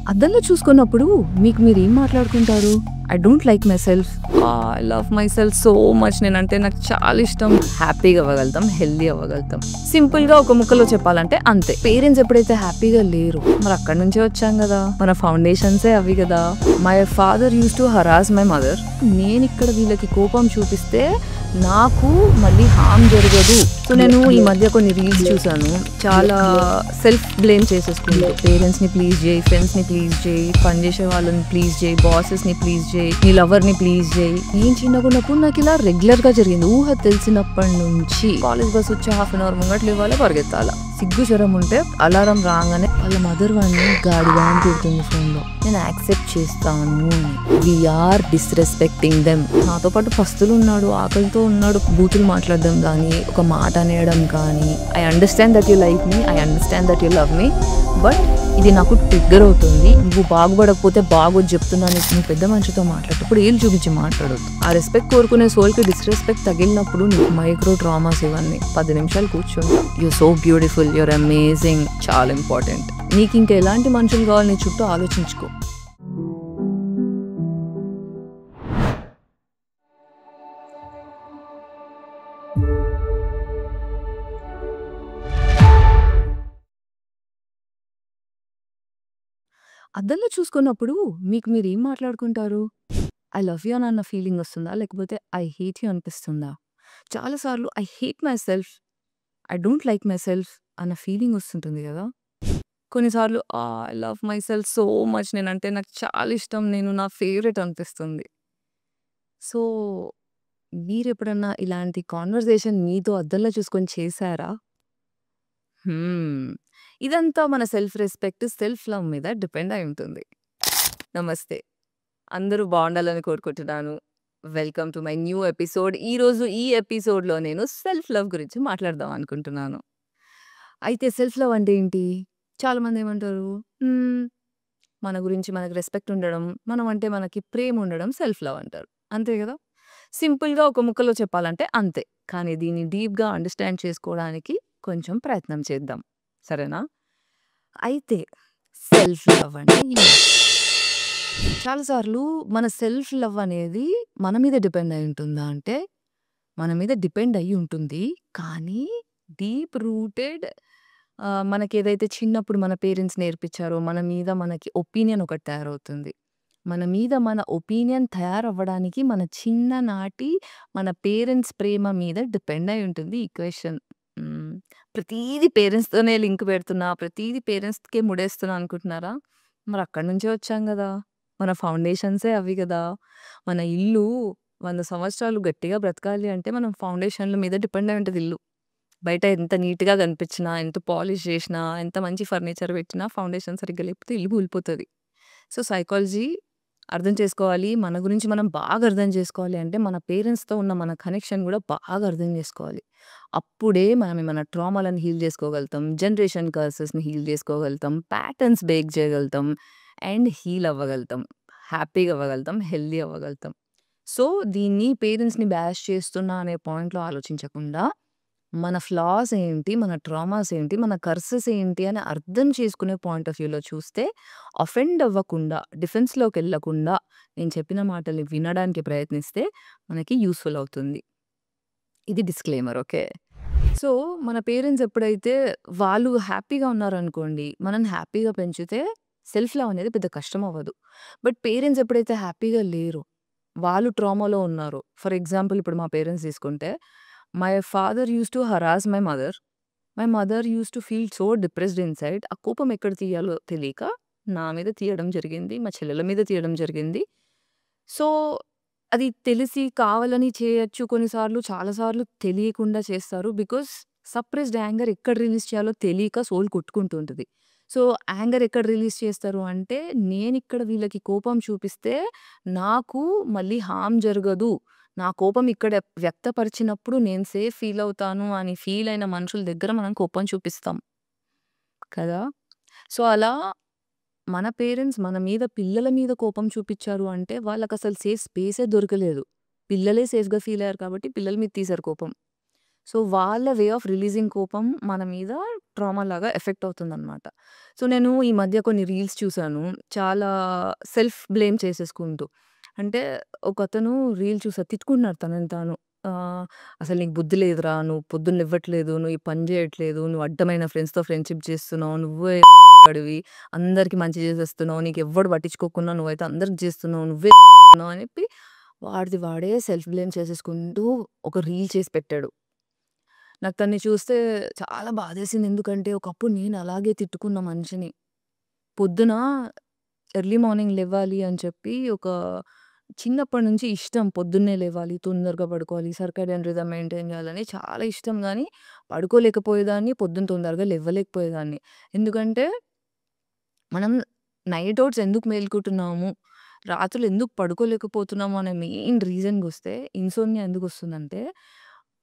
అద్దంలో చూసుకున్నప్పుడు మీకు మీరేం మాట్లాడుకుంటారు? I don't like my self. I love my self so much. నేనంటే నాకు చాలా ఇష్టం. హ్యాపీగా అవ్వగలుగుతాం, హెల్దీ అవ్వగలుగుతాం. సింపుల్‌గా ఒక ముక్కలో చెప్పాలంటే అంతే. పేరెంట్స్ ఎప్పుడైతే హ్యాపీగా లేరో మరి అక్కడి నుంచే వచ్చాం కదా! మన ఫౌండేషన్సే అవి కదా! My father used to harass my mother. నేనిక్కడ వీళ్ళకి కోపం చూపిస్తే నాకు మళ్ళీ హార్మ్ జరగదు. సో నేను ఈ మధ్య కొన్ని రీల్స్ చూసాను. చాలా సెల్ఫ్ బ్లేమ్ చేసేసుకుంటూ పేరెంట్స్‌ని ప్లీజ్ చేయి, ఫ్రెండ్స్‌ని ప్లీజ్ చేయి, పని చేసే వాళ్ళని ప్లీజ్ చేయి, బాసెస్‌ని ప్లీజ్ చేయి, నీ లవర్‌ని ప్లీజ్ చేయి. నేను చిన్నగా ఉన్నప్పుడు నాకు ఇలా రెగ్యులర్‌గా జరిగింది. ఊహ తెలిసినప్పటి నుంచి కాలేజ్ బస్ వచ్చి హాఫ్ అన్ అవర్ ముంగట లేవాలి, పరిగెత్తాల. సిగ్గు జ్వరం ఉంటే అలారం రాగానే వాళ్ళ మదర్ వాడిని గాడిగా అని తిడుతుంది ఫోన్లో. నేను యాక్సెప్ట్ చేస్తాను. We're disrespecting them. నాతో పాటు పస్తులు ఉన్నాడు, ఆకలితో ఉన్నాడు, బూతులు మాట్లాడడం కానీ, ఒక మాట అనేయడం కానీ. I understand that you like me, I understand that you love me, but ఇది నాకు ట్రిగ్గర్ అవుతుంది. నువ్వు బాగుపడకపోతే బాగోదు చెప్తున్నాను. నువ్వు పెద్ద మనిషితో మాట్లాడేటప్పుడు ఏళ్ళు చూపించి మాట్లాడొద్దు. ఆ రెస్పెక్ట్ కోరుకునే సోల్కి డిస్రెస్పెక్ట్ తగిలినప్పుడు నీకు మైక్రో డ్రామాస్ ఇవన్నీ 10 నిమిషాలు కూర్చోండి. You're so beautiful, you're amazing, చాలా ఇంపార్టెంట్. నీకు ఇంకా ఎలాంటి మనుషులు కావాలి నీ చుట్టూ ఆలోచించుకో. అద్దంలో చూసుకున్నప్పుడు మీకు మీరేం మాట్లాడుకుంటారు? ఐ లవ్ యూ అన్న ఫీలింగ్ వస్తుందా? లేకపోతే ఐ హేట్ యూ అనిపిస్తుందా? చాలా సార్లు I hate my self, I don't like my self అన్న ఫీలింగ్ వస్తుంటుంది కదా! కొన్నిసార్లు I love my self so much. నేనంటే నాకు చాలా ఇష్టం. నేను నా ఫేవరెట్ అనిపిస్తుంది. సో మీరెప్పుడన్నా ఇలాంటి కాన్వర్జేషన్ మీతో అద్దంలో చూసుకొని చేశారా? హ్మ్. ఇదంతా మన సెల్ఫ్ రెస్పెక్ట్, సెల్ఫ్ లవ్ మీద డిపెండ్ అయి ఉంటుంది. నమస్తే. అందరూ బావుండాలని కోరుకుంటున్నాను. Welcome to my new episode. ఈరోజు ఈ ఎపిసోడ్‌లో నేను సెల్ఫ్ లవ్ గురించి మాట్లాడదాం అనుకుంటున్నాను. అయితే సెల్ఫ్ లవ్ అంటే ఏంటి? చాలామంది ఏమంటారు? హ్మ్. మన గురించి మనకు రెస్పెక్ట్ ఉండడం, మనం అంటే మనకి ప్రేమ ఉండడం సెల్ఫ్ లవ్ అంటారు. అంతే గదా! సింపుల్‌గా ఒక ముక్కలో చెప్పాలంటే అంతే. కానీ దీన్ని డీప్‌గా అండర్‌స్టాండ్ చేసుకోవడానికి కొంచెం ప్రయత్నం చేద్దాం. సరేనా? అయితే సెల్ఫ్ లవ్ అంటే ఏంటి? చాలా సార్లు మన సెల్ఫ్ లవ్ అనేది మన మీద డిపెండ్ అయి ఉంటుందా అంటే, మన మీద డిపెండ్ అయ్యి ఉంటుంది. కానీ డీప్ రూటెడ్ మనకేదైతే చిన్నప్పుడు మన పేరెంట్స్ నేర్పించారో, మన మీద మనకి ఒపీనియన్ ఒకటి తయారవుతుంది. మన మీద మన ఒపీనియన్ తయారవ్వడానికి మన చిన్ననాటి మన పేరెంట్స్ ప్రేమ మీద డిపెండ్ అయి ఉంటుంది ఈ క్వెషన్. హ్మ్. ప్రతీది పేరెంట్స్‌తోనే లింక్ పెడుతున్నా, ప్రతీది పేరెంట్స్‌కే ముడేస్తున్నా అనుకుంటున్నారా? మరి అక్కడి నుంచే వచ్చాం గదా! మన ఫౌండేషన్సే అవి గదా! మన ఇల్లు 100 సంవత్సరాలు గట్టిగా బ్రతకాలి అంటే మనం ఫౌండేషన్‌ల మీద డిపెండ్ అయి ఉంటది ఇల్లు. బయట ఎంత నీట్‌గా కనిపించినా, ఎంత పాలిష్ చేసినా, ఎంత మంచి ఫర్నిచర్ పెట్టినా ఫౌండేషన్ సరిగ్గా లేకపోతే ఇల్లు కూలిపోతది. సో, సైకాలజీ అర్థం చేసుకోవాలి. మన గురించి మనం బాగా అర్థం చేసుకోవాలి అంటే మన పేరెంట్స్‌తో ఉన్న మన కనెక్షన్ గూడా బాగా అర్థం చేసుకోవాలి. అప్పుడే మనం మన ట్రామాలను హీల్ చేసుకోగలుగుతాం. జనరేషన్ కర్సెస్‌ని హీల్ చేసుకోగలుగుతాం. ప్యాటర్న్స్ బ్రేక్ చేయగలుగుతాం. అండ్ హీల్ అవ్వగలుగుతాం. హ్యాపీగా అవ్వగలుగుతాం. హెల్తీ అవ్వగలుగుతాం. సో, దీన్ని పేరెంట్స్‌ని బ్యాష్ చేస్తున్నా అనే పాయింట్‌లో ఆలోచించకుండా, మన ఫ్లాస్ ఏంటి? మన ట్రామాస్ ఏంటి? మన కర్సెస్ ఏంటి? అని అర్థం చేసుకునే పాయింట్ ఆఫ్ వ్యూలో చూస్తే, అఫెండ్ అవ్వకుండా, డిఫెన్స్‌లోకెళ్ళకుండా, నేను చెప్పిన మాటల్ని వినడానికి ప్రయత్నిస్తే మనకి యూజ్‌ఫుల్ అవుతుంది. ఇది డిస్క్లైమర్. ఓకే. సో, మన పేరెంట్స్ ఎప్పుడైతే వాళ్ళు హ్యాపీగా ఉన్నారనుకోండి, మనల్ని హ్యాపీగా పెంచితే సెల్ఫ్ లవ్ అనేది పెద్ద కష్టం అవ్వదు. బట్ పేరెంట్స్ ఎప్పుడైతే హ్యాపీగా లేరో, వాళ్ళు ట్రామాలో ఉన్నారు. ఫర్ ఎగ్జాంపుల్ ఇప్పుడు మా పేరెంట్స్ తీసుకుంటే, my father used to harass my mother. My mother used to feel so depressed inside. ఆ కోపం ఎక్కడ తీయాలో తెలియక నా మీద తీయడం జరిగింది. మా చెల్లెల మీద తీయడం జరిగింది. సో, అది తెలిసి కావాలని చేయొచ్చు కొన్నిసార్లు. చాలా సార్లు తెలియకుండా చేస్తారు. బికాజ్ సప్రెస్డ్ యాంగర్ ఎక్కడ రిలీజ్ చేయాలో తెలియక సోల్ కొట్టుకుంటూ ఉంటది. సో, యాంగర్ ఎక్కడ రిలీజ్ చేస్తారు అంటే, నేనిక్కడ వీళ్ళకి కోపం చూపిస్తే నాకు మళ్ళీ హార్మ్ జరగదు. నా కోపం ఇక్కడ వ్యక్తపరిచినప్పుడు నేను సేఫ్ ఫీల్ అవుతాను అని ఫీల్ అయిన మనుషుల దగ్గర మనం కోపం చూపిస్తాం. కదా! సో, అలా మన పేరెంట్స్ మన మీద పిల్లల మీద కోపం చూపిచ్చారు అంటే వాళ్ళకసలు సేఫ్ స్పేసే దొరకలేదు. పిల్లలే సేఫ్‌గా ఫీల్ అయ్యారు కాబట్టి పిల్లల మీద తీశారు కోపం. సో, వాళ్ళ వే ఆఫ్ రిలీజింగ్ కోపం మన మీద ట్రామాలాగా ఎఫెక్ట్ అవుతుందనమాట. సో, నేను ఈ మధ్య కొన్ని రీల్స్ చూసాను. చాలా సెల్ఫ్ బ్లేమ్ చేసేసుకుంటూ. అంటే ఒకతను రీల్ చూసా తిట్టుకుంటున్నాడు తనని తాను. ఆహ్, "అసలు నీకు బుద్ధి లేదురా! నువ్వు పొద్దున్న లెవ్వట్లేదు. నువ్వు ఈ పని జేయట్లేదు. నువ్వు అడ్డమైన ఫ్రెండ్స్‌తో ఫ్రెండ్‌షిప్ చేస్తున్నావు. నువ్వే వాడివి. అందరికి మంచి చేసేస్తున్నావు. నీకెవ్వడు పట్టించుకోకున్నా నువ్వైతే అందరికి చేస్తున్నావు. నువ్వే ఉన్నావు" అని చెప్పి వాడిది వాడే సెల్ఫ్ బ్లేమ్ చేసేసుకుంటూ ఒక రీల్ చేసి పెట్టాడు. నాకు తనని చూస్తే చాలా బాధేసింది. ఎందుకంటే ఒకప్పుడు నేను అలాగే తిట్టుకున్న మనిషిని. పొద్దున ఎర్లీ మార్నింగ్ లెవ్వాలి అని చెప్పి ఒక చిన్నప్పటి నుంచి ఇష్టం. పొద్దున్నే లేవాలి, తొందరగా పడుకోవాలి, సర్కాడియన్ రిథమ్ మెయింటైన్ చేయాలని చాలా ఇష్టం గానీ, పడుకోలేకపోయేదాన్ని, పొద్దున తొందరగా లెవ్వలేకపోయేదాన్ని. ఎందుకంటే మనం నైట్ ఔట్స్ ఎందుకు మేలుకుంటున్నాము? రాత్రులు ఎందుకు పడుకోలేకపోతున్నాము అనే మెయిన్ రీజన్‌కొస్తే ఇన్సోమ్నియా ఎందుకొస్తుందంటే,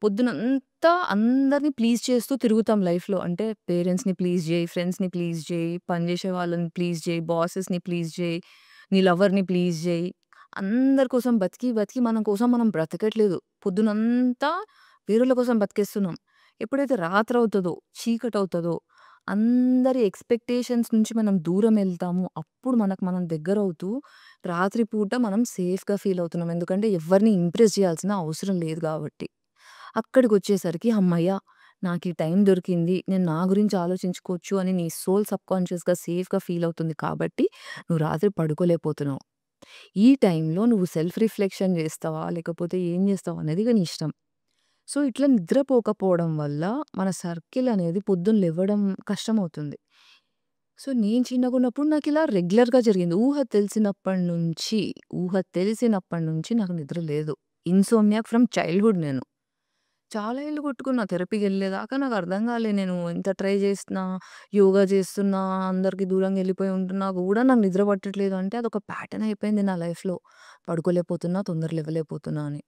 పొద్దునంతా అందరిని ప్లీజ్ చేస్తూ తిరుగుతాం లైఫ్‌లో. అంటే పేరెంట్స్‌ని ప్లీజ్ జేయి, ఫ్రెండ్స్‌ని ప్లీజ్ జేయి, పని జేసే వాళ్ళని ప్లీజ్ జేయి, బాసెస్‌ని ప్లీజ్ జేయి, నీ లవర్‌ని ప్లీజ్ జేయి. అందరి కోసం బతికి, బతికి మన కోసం మనం బ్రతకట్లేదు. పొద్దునంతా వేరోళ్ళ కోసం బతికేస్తున్నాం. ఎప్పుడైతే రాత్రవుతదో, చీకటవుతదో అందరి ఎక్స్‌పెక్టేషన్స్ నుంచి మనం దూరమెళ్తాము. అప్పుడు మనకు మనం దగ్గరవుతూ, రాత్రి పూట మనం సేఫ్‌గా ఫీలవుతున్నాం. ఎందుకంటే ఎవ్వరిని ఇంప్రెస్ జేయాల్సిన అవసరం లేదు గాబట్టి. అక్కడికొచ్చేసరికి హమ్మయ్య! నాకీ టైం దొరికింది. నేను నా గురించి ఆలోచించుకోవచ్చు అని నీ సోల్ సబ్‌కాన్షియస్‌గా సేఫ్‌గా ఫీలవుతుంది కాబట్టి, నువ్వు రాత్రి పడుకోలేకపోతున్నావు. ఈ టైంలో నువ్వు సెల్ఫ్ రిఫ్లెక్షన్ జేస్తావా? లేకపోతే ఏం జేస్తావా అనేది ఇగ నీ ఇష్టం. సో, ఇట్లా నిద్రపోకపోవడం వల్ల మన సర్కిల్ అనేది పొద్దున్న లెవ్వడం కష్టమవుతుంది. సో, నేను చిన్నగున్నప్పుడు నాకిలా రెగ్యులర్‌గా జరిగింది. ఊహ తెలిసినప్పటి నుంచి నాకు నిద్ర లేదు. ఇన్సోమ్నియాక్ ఫ్రమ్ చైల్డ్‌హుడ్ నేను. చాలా ఏళ్ళు కొట్టుకున్నా థెరపీకెళ్ళేదాకా నాకర్థం కాలే. నేను ఎంత ట్రై చేసినా, యోగా చేస్తున్నా, అందరికి దూరంగా ఎళ్ళిపోయి ఉంటున్నా గూడా నాకు నిద్ర పట్టట్లేదు అంటే అదొక ప్యాటర్న్ అయిపోయింది నా లైఫ్‌లో. పడుకోలేకపోతున్నా, తొందర లెవ్వలేకపోతున్నా అని.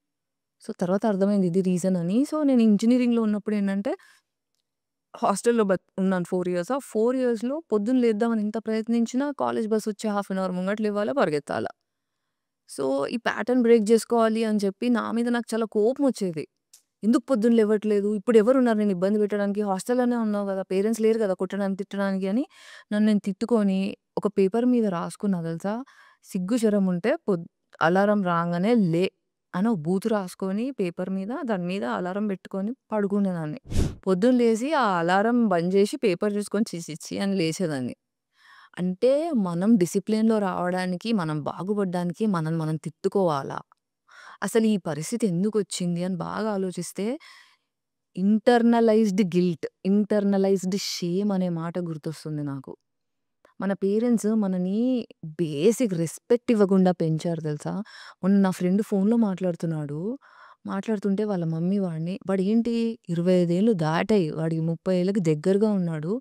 సో, తర్వాత అర్థమైంది ఇది రీజన్ అని. సో, నేను ఇంజినీరింగ్‌లో ఉన్నప్పుడేంటంటే హాస్టల్‌లో ఉన్నాను 4 ఇయర్స్. ఆ 4 ఇయర్స్‌లో పొద్దున్న లేద్దామని ఎంత ప్రయత్నించినా కాలేజ్ బస్ వచ్చే హాఫ్ అన్ అవర్ ముంగట లెవ్వాలా, పరిగెత్తాలా. సో, ఈ ప్యాటర్న్ బ్రేక్ జేసుకోవాలి అని చెప్పి నా మీద నాకు చాలా కోపమొచ్చేది. ఎందుకు పొద్దున్న లెవ్వట్లేదు? ఇప్పుడెవరున్నారు నిన్ను ఇబ్బంది పెట్టడానికి? హాస్టల్‌లోనే ఉన్నావు గదా! పేరెంట్స్ లేరు గదా! కొట్టడానికి, తిట్టడానికి అని నన్ను నేను తిట్టుకొని ఒక పేపర్ మీద రాసుకున్నా తెలుసా? సిగ్గు, శరం ఉంటే అలారం రాంగానే లే అని ఒక బూతు రాసుకొని పేపర్ మీద దాని మీద అలారం పెట్టుకొని పడుకునేదాన్ని. పొద్దున్న లేసి ఆ అలారం బంద్ జేసి పేపర్ చూసుకొని ఛీ! ఛీ! ఛీ! అని లేచేదాన్ని. అంటే మనం డిసిప్లిన్‌లో రావడానికి, మనం బాగుపడడానికి మనల్ని మనం తిట్టుకోవాలా? అసలు ఈ పరిస్థితి ఎందుకొచ్చింది అని బాగా ఆలోచిస్తే ఇంటర్నలైజ్డ్ షేమ్ అనే మాట గుర్తొస్తుంది నాకు. మన పేరెంట్స్ మనని బేసిక్ రెస్పెక్ట్ ఇవ్వకుండా పెంచారు తెలుసా? మొన్న నా ఫ్రెండ్ ఫోన్‌లో మాట్లాడుతున్నాడు. మాట్లాడుతుంటే వాళ్ళ మమ్మీ వాడేంటి 25 ఏళ్ళు దాటాయి. వాడికి 30 ఏళ్ళకి దగ్గరగా ఉన్నాడు.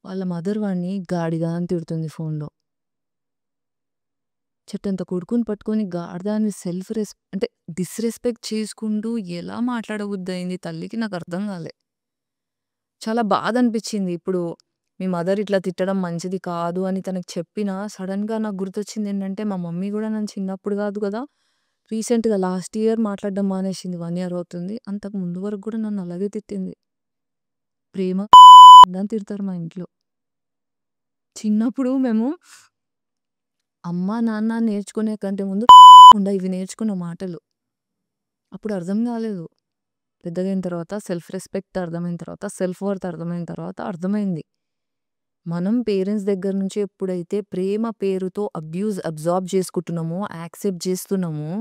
వాళ్ళ మదర్ వాడిని గాడిద అని తిడుతుంది ఫోన్‌లో. చెట్టంత కొడుకుని పట్టుకొని గాడిద అని అంటే డిస్‌రెస్పెక్ట్ చేసుకుంటూ ఎలా మాట్లాడబుద్దయింది తల్లికి నాకర్థం కాలే. చాలా బాధనిపిచ్చింది. ఇప్పుడు మీ మదర్ ఇట్లా తిట్టడం మంచిది కాదు అని తనకి చెప్పినా సడెన్‌గా నాకు గుర్తొచ్చిందేంటంటే, మా మమ్మీ గూడా నన్ను చిన్నప్పుడు గాదు గదా! రీసెంట్‌గా లాస్ట్ ఇయర్ మాట్లాడడం మానేసింది. 1 ఇయర్ అవుతుంది. అంతకు ముందు వరకు గూడా నన్ను అలాగే తిట్టింది. ప్రేమ అని తిడతారు మా ఇంట్లో. చిన్నప్పుడు మేము అమ్మ, నాన్న నేర్చుకునే కంటే ముందు ఇవి నేర్చుకున్న మాటలు. అప్పుడు అర్థం గాలేదు. పెద్దగయిన తర్వాత సెల్ఫ్ రెస్పెక్ట్ అర్థమైన తర్వాత, సెల్ఫ్ వర్త్ అర్థమైన తర్వాత అర్థమైంది. మనం పేరెంట్స్ దగ్గర నుంచి ఎప్పుడైతే ప్రేమ పేరుతో అబ్జార్బ్ చేసుకుంటున్నామో, యాక్సెప్ట్ చేస్తున్నామో,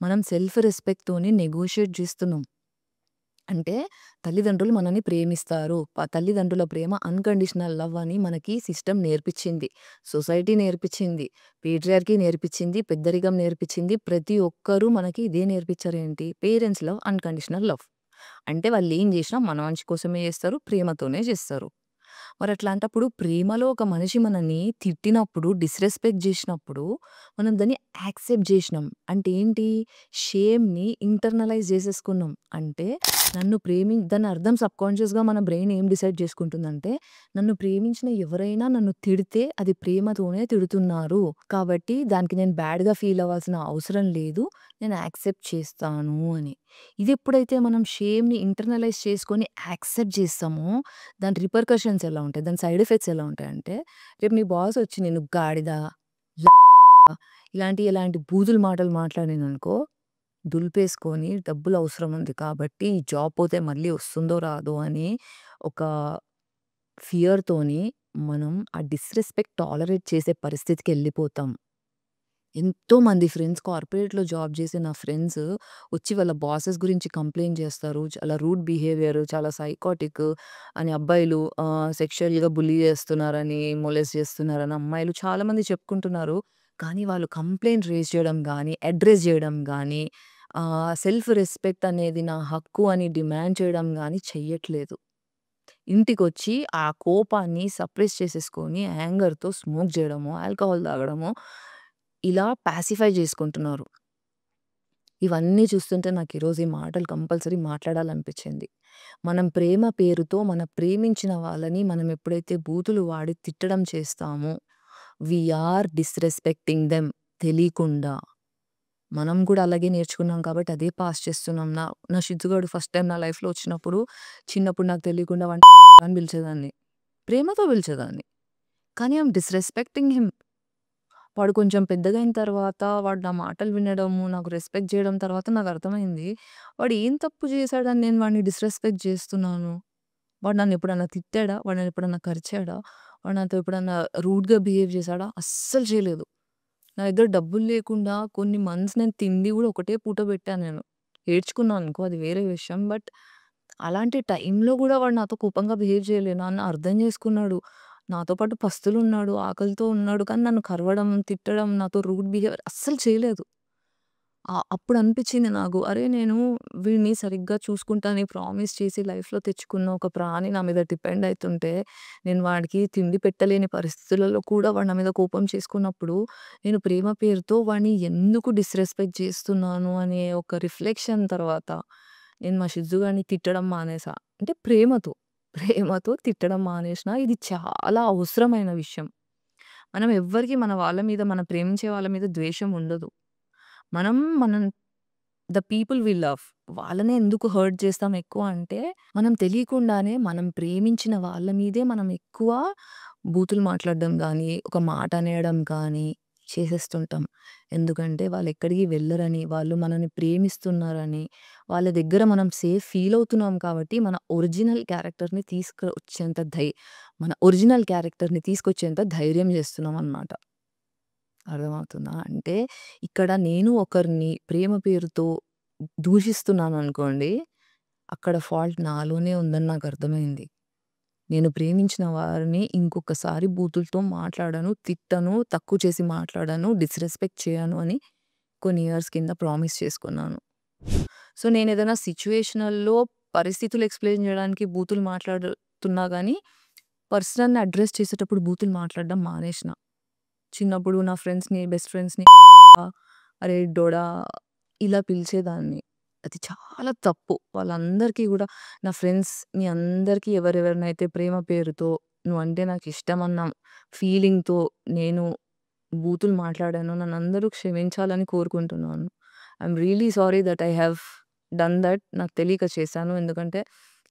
మనం సెల్ఫ్ రెస్పెక్ట్‌తోని నెగోషియేట్ చేస్తున్నాం. అంటే తల్లిదండ్రులు మనల్ని ప్రేమిస్తారు. తల్లిదండ్రుల ప్రేమ అన్‌కండిషనల్ లవ్ అని మనకి సిస్టమ్ నేర్పిచ్చింది. సొసైటీ నేర్పిచ్చింది. పేట్రియార్కీ నేర్పిచ్చింది. పెద్దరికం నేర్పిచ్చింది. ప్రతి ఒక్కరు మనకి ఇదే నేర్పిచ్చారేంటి? Parents love unconditional love. అంటే వాళ్ళేం జేసినా మన మంచి కోసమే జేస్తారు. ప్రేమతోనే జేస్తారు. మరట్లాంటప్పుడు ప్రేమలో ఒక మనిషి మనల్ని తిట్టినప్పుడు, డిస్‌రెస్పెక్ట్ జేసినప్పుడు, మనం దాన్ని యాక్సెప్ట్ జేసినాం. అంటే ఏంటి? షేమ్‌ని ఇంటర్నలైజ్ జేసేసుకున్నాం. అంటే దాని అర్థం సబ్‌కాన్షియస్‌గా మన బ్రెయిన్ ఏం డిసైడ్ చేసుకుంటుందంటే, నన్ను ప్రేమించిన ఎవరైనా నన్ను తిడితే అది ప్రేమతోనే తిడుతున్నారు. కాబట్టి దానికి నేను బ్యాడ్‌గా ఫీల్ అవ్వాల్సిన అవసరం లేదు. నేను యాక్సెప్ట్ చేస్తాను అని. ఇదెప్పుడైతే మనం షేమ్‌ని ఇంటర్నలైజ్ చేసుకొని యాక్సెప్ట్ చేస్తామో, దాని రిపర్కషన్స్ ఎలా ఉంటాయి? దాని సైడ్ ఎఫెక్ట్స్ ఎలా ఉంటాయంటే, రేపు నీ బాస్ వచ్చి నిన్ను గాడిద, ఇలాంటి బూతులు మాటలు మాట్లాడిండనుకో, దులిపేసుకొని డబ్బులు అవసరం ఉంది కాబట్టి ఈ జాబ్ పోతే మళ్ళీ వస్తుందో రాదో అని ఒక ఫియర్‌తోని మనం ఆ డిస్‌రెస్పెక్ట్ టాలరేట్ చేసే పరిస్థితికెళ్ళిపోతాం. ఎంతోమంది ఫ్రెండ్స్ కార్పొరేట్‌లో జాబ్ చేసే నా ఫ్రెండ్స్ వచ్చి వాళ్ళ బాసెస్ గురించి కంప్లెయింట్ చేస్తారు. చాలా రూడ్ బిహేవియర్, చాలా సైకాటిక్ అని అబ్బాయిలు సెక్షువల్‌గా బుల్లీ చేస్తున్నారని, మొలెస్ట్ చేస్తున్నారని అమ్మాయిలు చాలామంది చెప్పుకుంటున్నారు. కానీ వాళ్ళు కంప్లెయింట్ రైజ్ చేయడం గానీ, అడ్రెస్ చేయడం గానీ, సెల్ఫ్ రెస్పెక్ట్ అనేది నా హక్కు అని డిమాండ్ చేయడం గానీ చెయ్యట్లేదు. ఇంటికొచ్చి ఆ కోపాన్ని సప్రెస్ చేసేసుకొని యాంగర్‌తో స్మోక్ జేయడమో, ఆల్కహాల్ తాగడమో ఇలా పాసిఫై జేసుకుంటున్నారు. ఇవన్నీ చూస్తుంటే నాకీరోజు ఈ మాటలు కంపల్సరీ మాట్లాడాలనిపిచ్చింది. మనం ప్రేమ పేరుతో మన ప్రేమించిన వాళ్ళని మనం ఎప్పుడైతే బూతులు వాడి తిట్టడం చేస్తామో, వి ఆర్ డిస్‌రెస్పెక్టింగ్ దెమ్ తెలీకుండా. మనం కూడా అలాగే నేర్చుకున్నాం కాబట్టి అదే పాస్ చేస్తున్నాం. నా నా షిజ్జుగాడు ఫస్ట్ టైమ్ నా లైఫ్‌లో వచ్చినప్పుడు, చిన్నప్పుడు నాకు తెలియకుండా వాడిని అని పిలిచేదాన్ని. ప్రేమతో పిలిచేదాన్ని. కానీ ఐయామ్ డిస్‌రెస్పెక్టింగ్ హిమ్. వాడు కొంచెం పెద్దగయిన తర్వాత వాడు నా మాటలు వినడము, నాకు రెస్పెక్ట్ జేయడం తర్వాత నాకర్థమైంది. వాడు ఏం తప్పు చేశాడని నేను వాడిని డిస్‌రెస్పెక్ట్ జేస్తున్నాను? వాడు నన్నెప్పుడన్నా తిట్టాడా? వాడు నన్నెప్పుడన్నా కరిచాడా? వాడు నాతో ఎప్పుడన్నా రూడ్‌గా బిహేవ్ చేశాడా? అస్సలు చేయలేదు. నా దగ్గర డబ్బులు లేకుండా కొన్ని మంత్స్ నేను తిండి గూడా ఒకటే పూట పెట్టా నేను. ఏడ్చుకున్నాననుకో అది వేరే విషయం. బట్ అలాంటి టైంలో గూడా వాడు నాతో కోపంగా బిహేవ్ చేయలే. నన్ను అర్థం చేసుకున్నాడు. నాతో పాటు పస్తులున్నాడు, ఆకలితో ఉన్నాడు. కానీ నన్ను కరవడం, తిట్టడం, నాతో రూడ్ బిహేవియర్ అస్సలు చేయలేదు. అప్పుడనిపిచ్చింది నాకు. అరే! నేను వీడిని సరిగ్గా చూసుకుంటానని ప్రామిస్ చేసి లైఫ్‌లో తెచ్చుకున్న ఒక ప్రాణి నా మీద డిపెండ్ అయితుంటే, నేను వాడికి తిండి పెట్టలేని పరిస్థితులలో కూడా వాడు నా మీద కోపం చేసుకున్నప్పుడు, నేను ప్రేమ పేరుతో వాడిని ఎందుకు డిస్‌రెస్పెక్ట్ చేస్తున్నాను అనే ఒక రిఫ్లెక్షన్ తర్వాత, నేను మా షిజ్జు గాడిని తిట్టడం మానేసా. అంటే ప్రేమతో. ప్రేమతో తిట్టడం మానేసినా. ఇది చాలా అవసరమైన విషయం. మనం ఎవ్వరికీ మన వాళ్ళ మీద, మనం ప్రేమించే వాళ్ళ మీద ద్వేషం ఉండదు. మనం ద పీపుల్ వి లవ్ వాళ్ళనే ఎందుకు హర్ట్ చేస్తాం ఎక్కువ అంటే, మనం తెలియకుండానే మనం ప్రేమించిన వాళ్ళ మీదే మనం ఎక్కువ బూతులు మాట్లాడడం గానీ, ఒక మాట అనేయడం కానీ చేసేస్తుంటాం. ఎందుకంటే వాళ్ళెక్కడికి వెళ్ళరని, వాళ్ళు మనల్ని ప్రేమిస్తున్నారని, వాళ్ళ దగ్గర మనం సేఫ్ ఫీల్ అవుతున్నాం కాబట్టి, మన ఒరిజినల్ క్యారెక్టర్‌ని తీసుకొచ్చేంత ధైర్యం చేస్తున్నామనమాట. అర్థమవుతుందా? అంటే ఇక్కడ నేను ఒకరిని ప్రేమ పేరుతో దూషిస్తున్నాననుకోండి, అక్కడ ఫాల్ట్ నాలోనే ఉందని నాకర్థమైంది. నేను ప్రేమించిన వారిని ఇంకొకసారి బూతులతో మాట్లాడను, తిట్టను, తక్కువ చేసి మాట్లాడను, డిస్‌రెస్పెక్ట్ చేయను అని కొన్ని ఇయర్స్ కింద ప్రామిస్ చేసుకున్నాను. సో, నేనేదైనా సిట్యుయేషనల్‌లో పరిస్థితులు ఎక్స్‌ప్లెయిన్ చేయడానికి బూతులు మాట్లాడుతున్నా గానీ, పర్సనల్‌ని అడ్రెస్ చేసేటప్పుడు బూతులు మాట్లాడడం మానేసిన. చిన్నప్పుడు నా ఫ్రెండ్స్‌ని, బెస్ట్ ఫ్రెండ్స్‌ని అరే డొడా ఇలా పిలిచేదాన్ని. అది చాలా తప్పు. వాళ్ళందరికీ గూడా నా ఫ్రెండ్స్ మీ అందరికీ ఎవరెవరినైతే ప్రేమ పేరుతో నువ్వంటే నాకిష్టమన్న ఫీలింగ్‌తో నేను బూతులు మాట్లాడానో నన్నందరూ క్షమించాలని కోరుకుంటున్నాను. I'm really sorry that I have done that. నాకు తెలియక చేశాను. ఎందుకంటే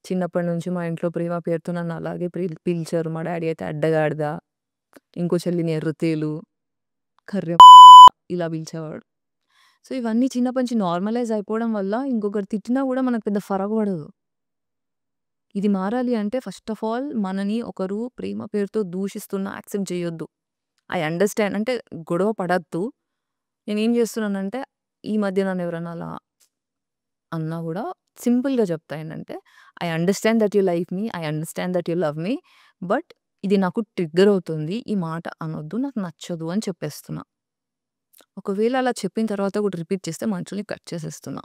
చిన్నప్పటి నుంచి మా ఇంట్లో ప్రేమ పేరుతో నన్ను అలాగే పిలిచారు. మా డ్యాడీ అయితే అడ్డగాడిద, ఇంకో చెల్లిని ఎర్రతేలు, కర్రె ఇలా పిలిచేవాడు. సో, ఇవన్నీ చిన్నప్పటి నుంచి నార్మలైజ్ అయిపోవడం వల్ల ఇంకొకరు తిట్టినా గూడా మనకు పెద్ద ఫరక పడదు. ఇది మారాలి అంటే ఫస్ట్ ఆఫ్ ఆల్ మనని ఒకరు ప్రేమ పేరుతో దూషిస్తున్నా యాక్సెప్ట్ చేయొద్దు. ఐ అండర్‌స్టాండ్ అంటే గొడవ పడొద్దు. నేనేం చేస్తున్నానంటే ఈ మధ్య నన్నెవరన్నా అలా అన్నా గూడా సింపుల్‌గా చెప్తా ఏంటంటే, I understand that you like me. I understand that you love me. But ఇది నాకు ట్రిగ్గర్ అవుతుంది. ఈ మాట అనొద్దు. నాకు నచ్చదు అని చెప్పేస్తున్నా. ఒకవేళ అలా చెప్పిన తర్వాత కూడా రిపీట్ చేస్తే మనుషుల్ని కట్ చేసేస్తున్నా.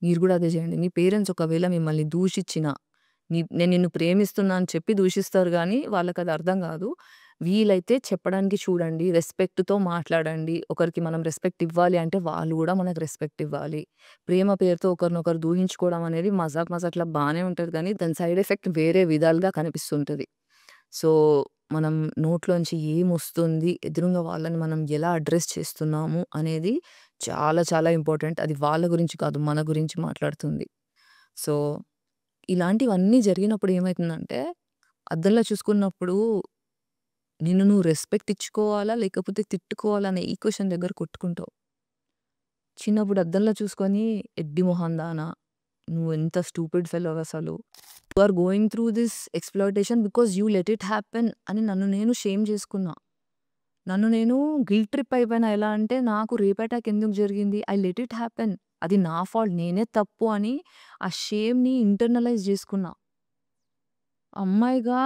మీరు గూడా అదే జేయండి. మీ పేరెంట్స్ ఒకవేళ మిమ్మల్ని దూషిచ్చినా, నేను నిన్ను ప్రేమిస్తున్నా అని చెప్పి దూషిస్తారు గానీ, వాళ్ళకది అర్థం గాదు. వీలైతే చెప్పడానికి చూడండి. రెస్పెక్ట్‌తో మాట్లాడండి. ఒకరికి మనం రెస్పెక్ట్ ఇవ్వాలి అంటే వాళ్ళు గూడా మనకు రెస్పెక్ట్ ఇవ్వాలి. ప్రేమ పేరుతో ఒకరినొకరు దూషించుకోవడం అనేది మజాక్‌లా బానే ఉంటది గానీ, దాని సైడ్ ఎఫెక్ట్ వేరే విధాలుగా కనిపిస్తుంటది. సో, మనం నోట్లోంచి ఏమొస్తుంది, ఎదురుంగా వాళ్ళని మనం ఎలా అడ్రెస్ చేస్తున్నాము అనేది చాలా చాలా ఇంపార్టెంట్. అది వాళ్ళ గురించి కాదు, మన గురించి మాట్లాడుతుంది. సో, ఇలాంటివన్నీ జరిగినప్పుడు ఏమైతుందంటే, అద్దంలో చూసుకున్నప్పుడు నిన్ను నువ్వు రెస్పెక్ట్ ఇచ్చుకోవాలా? లేకపోతే తిట్టుకోవాలా? అనే ఈక్వేషన్ దగ్గర కొట్టుకుంటావు. చిన్నప్పుడు అద్దంలో చూసుకొని ఎడ్డి మొహందానా! నువ్వెంత స్టూపిడ్ ఫెలోవసలు. You are going through this exploitation because you let it happen అని నన్ను నేను షేమ్ చేసుకున్నా. నన్ను నేను గిల్ట్ ట్రిప్ అయిపోయినా. ఎలా అంటే నాకు రేప్ అటాక్ ఎందుకు జరిగింది? I let it happen. అది నా ఫాల్ట్. నేనే తప్పు అని ఆ షేమ్‌ని ఇంటర్నలైజ్ చేసుకున్నా. అమ్మాయిగా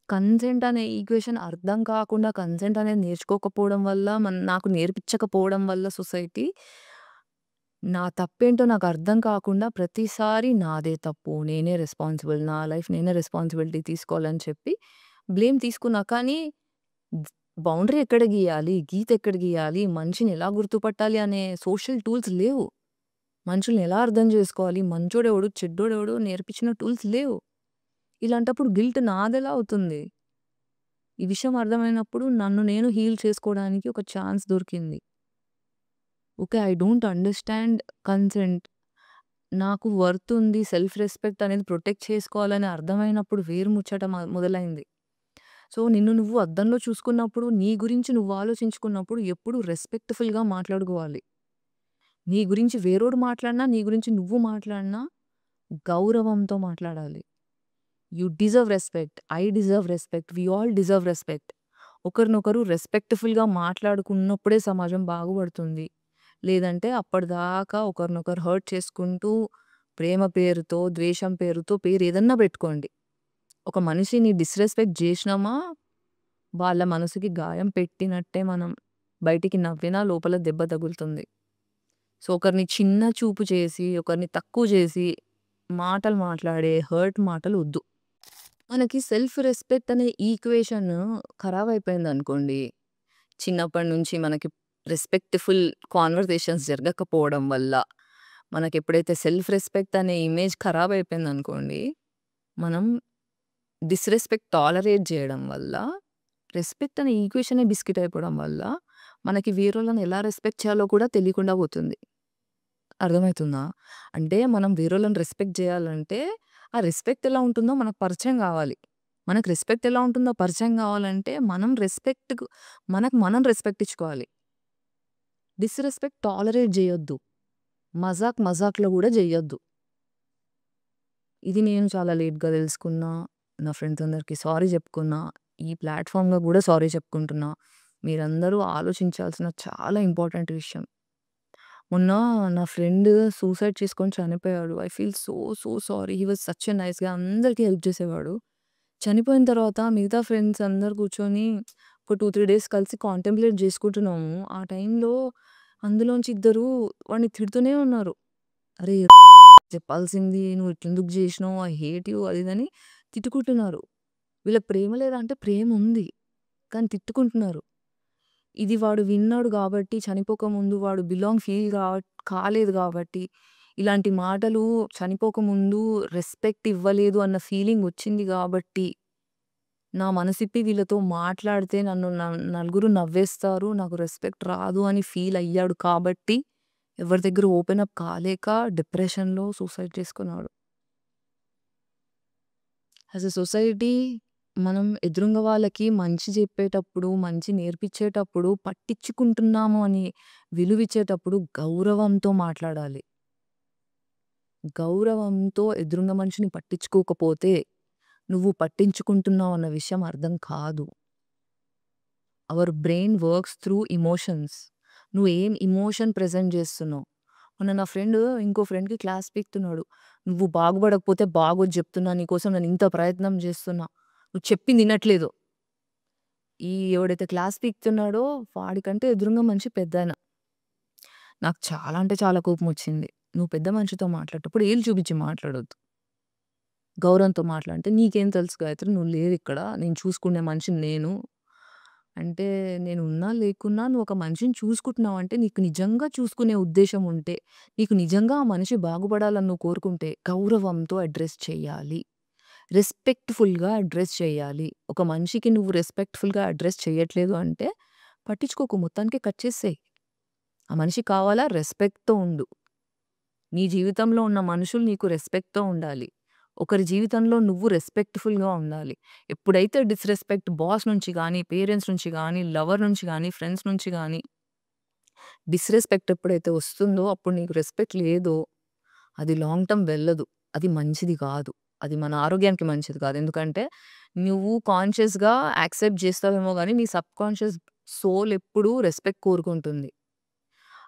కన్సెంట్ అనే ఈక్వేషన్ అర్థం కాకుండా కన్సెంట్ అనేది నేర్చుకోకపోవడం వల్ల నాకు నేర్పించకపోవడం వల్ల సొసైటీ నా తప్పేంటో నాకు అర్థం కాకుండా ప్రతిసారి నాదే తప్పు. నేనే రెస్పాన్సిబుల్. నా లైఫ్ నేనే రెస్పాన్సిబిలిటీ తీసుకోవాలని చెప్పి బ్లేమ్ తీసుకున్నా. కానీ బౌండరీ ఎక్కడ గీయాలి? గీత ఎక్కడ గీయాలి? మనిషిని ఎలా గుర్తుపట్టాలి అనే సోషల్ టూల్స్ లేవు. మనుషుల్ని ఎలా అర్థం చేసుకోవాలి? మంచోడెవడు? చెడ్డోడెవడో నేర్పించిన టూల్స్ లేవు. ఇలాంటప్పుడు గిల్ట్ నాదెలా అవుతుంది? ఈ విషయం అర్థమైనప్పుడు నన్ను నేను హీల్ చేసుకోవడానికి ఒక ఛాన్స్ దొరికింది. Okay. I don't understand consent. నాకు వర్త్ ఉంది. సెల్ఫ్ రెస్పెక్ట్ అనేది ప్రొటెక్ట్ చేసుకోవాలని అర్థమైనప్పుడు వేరు ముచ్చట మొదలైంది. సో, నిన్ను నువ్వు అద్దంలో చూసుకున్నప్పుడు, నీ గురించి నువ్వు ఆలోచించుకున్నప్పుడు ఎప్పుడు రెస్పెక్ట్‌ఫుల్‌గా మాట్లాడుకోవాలి. నీ గురించి వేరోడు మాట్లాడినా, నీ గురించి నువ్వు మాట్లాడినా గౌరవంతో మాట్లాడాలి. You deserve respect. I deserve respect. We all deserve respect. ఒకరినొకరు రెస్పెక్ట్‌ఫుల్‌గా మాట్లాడుకున్నప్పుడే సమాజం బాగుపడుతుంది. లేదంటే అప్పటిదాకా ఒకరినొకరు హర్ట్ చేసుకుంటూ, ప్రేమ పేరుతో, ద్వేషం పేరుతో పేరేదన్నా పెట్టుకోండి. ఒక మనిషిని డిస్‌రెస్పెక్ట్ జేసినామా, వాళ్ళ మనసుకి గాయం పెట్టినట్టే మనం. బయటికి నవ్వినా లోపల దెబ్బ తగులుతుంది. సో, ఒకరిని చిన్న చూపు చేసి, ఒకరిని తక్కువ చేసి, మాటలు మాట్లాడే హర్ట్ మాటలు ఒద్దు. మనకి సెల్ఫ్ రెస్పెక్ట్ అనే ఈక్వేషన్ ఖరాబయిపోయిందనుకోండి. చిన్నప్పటి నుంచి మనకి రెస్పెక్ట్‌ఫుల్ కాన్వర్జేషన్స్ జరగకపోవడం వల్ల, మనకెప్పుడైతే సెల్ఫ్ రెస్పెక్ట్ అనే ఇమేజ్ ఖరాబయిపోయిందనుకోండి, మనం డిస్‌రెస్పెక్ట్ టాలరేట్ జేయడం వల్ల, రెస్పెక్ట్ అనే ఈక్వేషనే బిస్కెట్ అయిపోవడం వల్ల, మనకి వేరోళ్ళని ఎలా రెస్పెక్ట్ చేయాలో కూడా తెలియకుండా పోతుంది. అర్థమైతుందా? అంటే మనం వేరోళ్ళని రెస్పెక్ట్ జేయాలంటే, ఆ రెస్పెక్ట్ ఎలా ఉంటుందో మనకు పరిచయం గావాలి. మనకు రెస్పెక్ట్ ఎలా ఉంటుందో పరిచయం గావాలంటే, మనకు మనం రెస్పెక్ట్ ఇచ్చుకోవాలి. Disrespect tolerate జేయొద్దు. మజాక్‌లో గూడా జెయ్యొద్దు. ఇది నేను చాలా లేట్‌గా దెలుసుకున్నా. నా ఫ్రెండ్స్ అందరికి సారీ జెప్పుకున్నా. ఈ ప్లాట్‌ఫార్మ్‌గా గూడా సారీ చెప్పుకుంటున్నా. మీరందరూ ఆలోచించాల్సిన చాలా ఇంపార్టెంట్ విషయం. మొన్న నా ఫ్రెండ్ సూసైడ్ చేసుకొని చనిపోయాడు. I feel so, so sorry. He was such a nice guy. అందరికి హెల్ప్ చేసేవాడు. చనిపోయిన తర్వాత మిగతా ఫ్రెండ్స్ అందరూ కూర్చొని ఒక 2, 3 డేస్ కలిసి కాంటెంప్లేట్ చేసుకుంటున్నాము. ఆ టైంలో అందులోంచి ఇద్దరు వాడిని తిడుతూనే ఉన్నారు. "అరే! చెప్పాల్సింది నువ్వు ఇట్లెందుకు జేసినావు? ఐ హేట్ యూ" అది ఇది అని తిట్టుకుంటున్నారు. వీళ్ళకి ప్రేమ లేదా అంటే ప్రేముంది. కానీ తిట్టుకుంటున్నారు. ఇది వాడు విన్నాడు గాబట్టి, చనిపోకముందు వాడు బిలాంగ్ ఫీల్ కాలేదు గాబట్టి, ఇలాంటి మాటలు చనిపోకముందు రెస్పెక్ట్ ఇవ్వలేదు అన్న ఫీలింగ్ వచ్చింది గాబట్టి, నా మనసిప్పి వీళ్ళతో మాట్లాడితే నన్ను నలుగురు నవ్వేస్తారు, నాకు రెస్పెక్ట్ రాదు అని ఫీల్ అయ్యాడు కాబట్టి, ఎవరి దగ్గర ఓపెన్ అప్ కాలేక డిప్రెషన్‌లో సూసైడ్ చేసుకున్నాడు. యాస్ ఎ సొసైటీ మనం ఎదురుంగా వాళ్ళకి మంచి చెప్పేటప్పుడు, మంచి నేర్పించేటప్పుడు, పట్టించుకుంటున్నాము అని విలువిచ్చేటప్పుడు గౌరవంతో మాట్లాడాలి. గౌరవంతో ఎదురుంగా మనిషిని పట్టించుకోకపోతే, నువ్వు పట్టించుకుంటున్నావు అన్న విషయం అర్థం కాదు. Our brain works through emotions. నువ్వేం ఎమోషన్ ప్రెజెంట్ జేస్తున్నావు. మొన్న నా ఫ్రెండ్ ఇంకో ఫ్రెండ్‌కి క్లాస్ పీకుతున్నాడు. "నువ్వు బాగుపడకపోతే బాగోదు జెప్తున్నా. నీకోసం నేను ఇంత ప్రయత్నం జేస్తున్నా. నువ్వు చెప్పింది ఇనట్లేదు." ఎవడైతే క్లాస్ పీకుతున్నాడో వాడికంటే ఎదురుంగా మనిషి పెద్దాయన. నాకు చాలా అంటే చాలా కోపమొచ్చింది. నువ్వు పెద్ద మనిషితో మాట్లాడేటప్పుడు ఏళ్ళు చూపించి మాట్లాడొద్దు. గౌరవంతో మాట్లాడితే, "నీకేం తెలుసు గాయత్రి నువ్వు లేవిక్కడ. నేను చూసుకునే మనిషిని నేను. అంటే నేనున్నా లేకున్నా నువ్వు ఒక మనిషిని చూసుకుంటున్నావంటే నీకు నిజంగా చూసుకునే ఉద్దేశ్యం ఉంటే, నీకు నిజంగా ఆ మనిషి బాగుపడాలని నువ్వు కోరుకుంటే గౌరవంతో అడ్రెస్ చేయాలి. రెస్పెక్ట్‌ఫుల్‌గా అడ్రెస్ చేయాలి. ఒక మనిషికి నువ్వు రెస్పెక్ట్‌ఫుల్‌గా అడ్రెస్ చేయట్లేదు అంటే పట్టించుకోకు. మొత్తానికి కట్ చేసేయి. ఆ మనిషి కావాలా? రెస్పెక్ట్‌తో ఉండు. నీ జీవితంలో ఉన్న మనుషులు నీకు రెస్పెక్ట్‌తో ఉండాలి. ఒకరి జీవితంలో నువ్వు రెస్పెక్ట్‌ఫుల్‌గా ఉండాలి. ఎప్పుడైతే డిస్‌రెస్పెక్ట్ బాస్ నుంచి గానీ, పేరెంట్స్ నుంచి గానీ, లవర్ నుంచి గానీ, ఫ్రెండ్స్ నుంచి గానీ, డిస్‌రెస్పెక్ట్ ఎప్పుడైతే వస్తుందో అప్పుడు నీకు రెస్పెక్ట్ లేదో, అది లాంగ్ టర్మ్ వెళ్ళదు. అది మంచిది కాదు. అది మన ఆరోగ్యానికి మంచిది కాదు. ఎందుకంటే నువ్వు కాన్షియస్‌గా యాక్సెప్ట్ చేస్తావేమో గానీ, నీ సబ్‌కాన్షియస్ సోల్ ఎప్పుడూ రెస్పెక్ట్ కోరుకుంటుంది.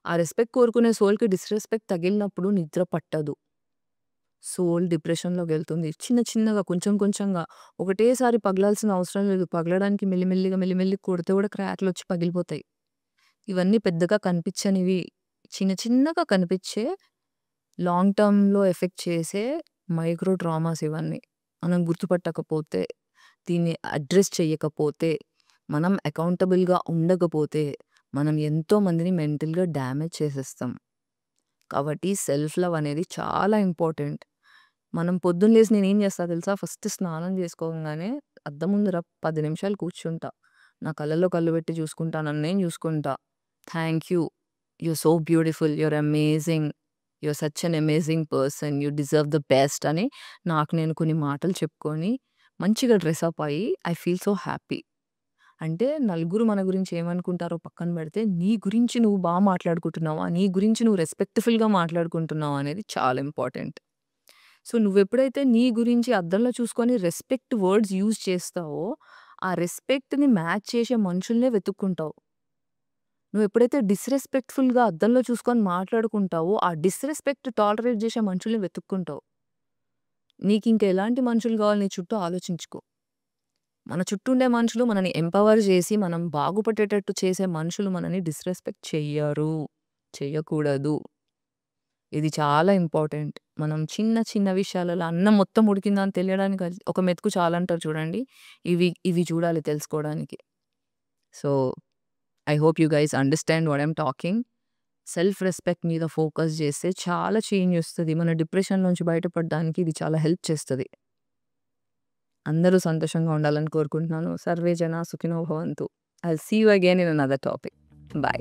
ఆ రెస్పెక్ట్ కోరుకునే సోల్‌కి డిస్‌రెస్పెక్ట్ తగిలినప్పుడు నిద్ర పట్టదు. సోల్ డిప్రెషన్‌లోకెళ్తుంది. చిన్న చిన్నగా కొంచెం కొంచెంగా ఒకటేసారి పగలాల్సిన అవసరం లేదు. పగలడానికి మెల్లిమెల్లిగా మెల్లిమెల్లిగా కొడితే కూడా క్రాక్‌లొచ్చి పగిలిపోతాయి. ఇవన్నీ పెద్దగా కనిపించనివి. చిన్న చిన్నగా కనిపించే లాంగ్ టర్మ్‌లో ఎఫెక్ట్ చేసే మైక్రో ట్రామాస్ ఇవన్నీ. మనం గుర్తుపట్టకపోతే, దీన్ని అడ్రెస్ చెయ్యకపోతే, మనం అకౌంటబుల్‌గా ఉండకపోతే, మనం ఎంతో మందిని మెంటల్‌గా డ్యామేజ్ చేసేస్తాం. కాబట్టి సెల్ఫ్ లవ్ అనేది చాలా ఇంపార్టెంట్. మనం పొద్దున్న లేసి నేనేం చేస్తా తెలుసా? ఫస్ట్ స్నానం చేసుకోంగానే అద్దం ముందర 10 నిమిషాలు కూర్చుంటా. నా కళ్ళల్లో కళ్ళు పెట్టి చూసుకుంటా. నన్ను నేను చూసుకుంటా. Thank you. You're so beautiful. You're amazing. You're such an amazing person. You deserve the best అని నాకు నేను కొన్ని మాటలు చెప్పుకొని మంచిగా డ్రెస్ అప్ అయ్యి ఐ ఫీల్ సో హ్యాపీ. అంటే నలుగురు మన గురించి ఏమనుకుంటారో పక్కన పెడితే, నీ గురించి నువ్వు మాట్లాడుకుంటున్నావా? నీ గురించి నువ్వు రెస్పెక్ట్‌ఫుల్‌గా మాట్లాడుకుంటున్నావా అనేది చాలా ఇంపార్టెంట్. సో, నువ్వెప్పుడైతే నీ గురించి అద్దంలో చూసుకొని రెస్పెక్ట్ వర్డ్స్ యూజ్ చేస్తావో, ఆ రెస్పెక్ట్‌ని మ్యాచ్ చేసే మనుషులనే వెతుక్కుంటావు. నువ్వెప్పుడైతే డిస్‌రెస్పెక్ట్‌ఫుల్‌గా అద్దంలో చూసుకొని మాట్లాడుకుంటావో, ఆ డిస్‌రెస్పెక్ట్ టాలరేట్ చేసే మనుషుల్ని వెతుక్కుంటావు. నీకింక ఎలాంటి మనుషులు కావాలి నీ చుట్టూ ఆలోచించుకో. మన చుట్టూ ఉండే మనుషులు మనని ఎంపవర్ చేసి, మనం బాగుపడేటట్టు చేసే మనుషులు మనని డిస్‌రెస్పెక్ట్ చెయ్యరు. చెయ్యకూడదు. ఇది చాలా ఇంపార్టెంట్. మనం చిన్న చిన్న విషయాలలో అన్నం మొత్తం ఉడికిందా అని తెలియడానికి ఒక మెతుకు చాలంటారు చూడండి. ఇవి చూడాలి తెలుసుకోవడానికి. So, I hope you guys understand what I'm talking. Self respect మీద ఫోకస్ చేస్తే చాలా చేంజ్ ఒస్తది. మన డిప్రెషన్ నుంచి బయటపడడానికి ఇది చాలా హెల్ప్ చేస్తది. అందరూ సంతోషంగా ఉండాలని కోరుకుంటున్నాను. సర్వే జన సుఖినో భవంతు. I'll see you again in another topic. By.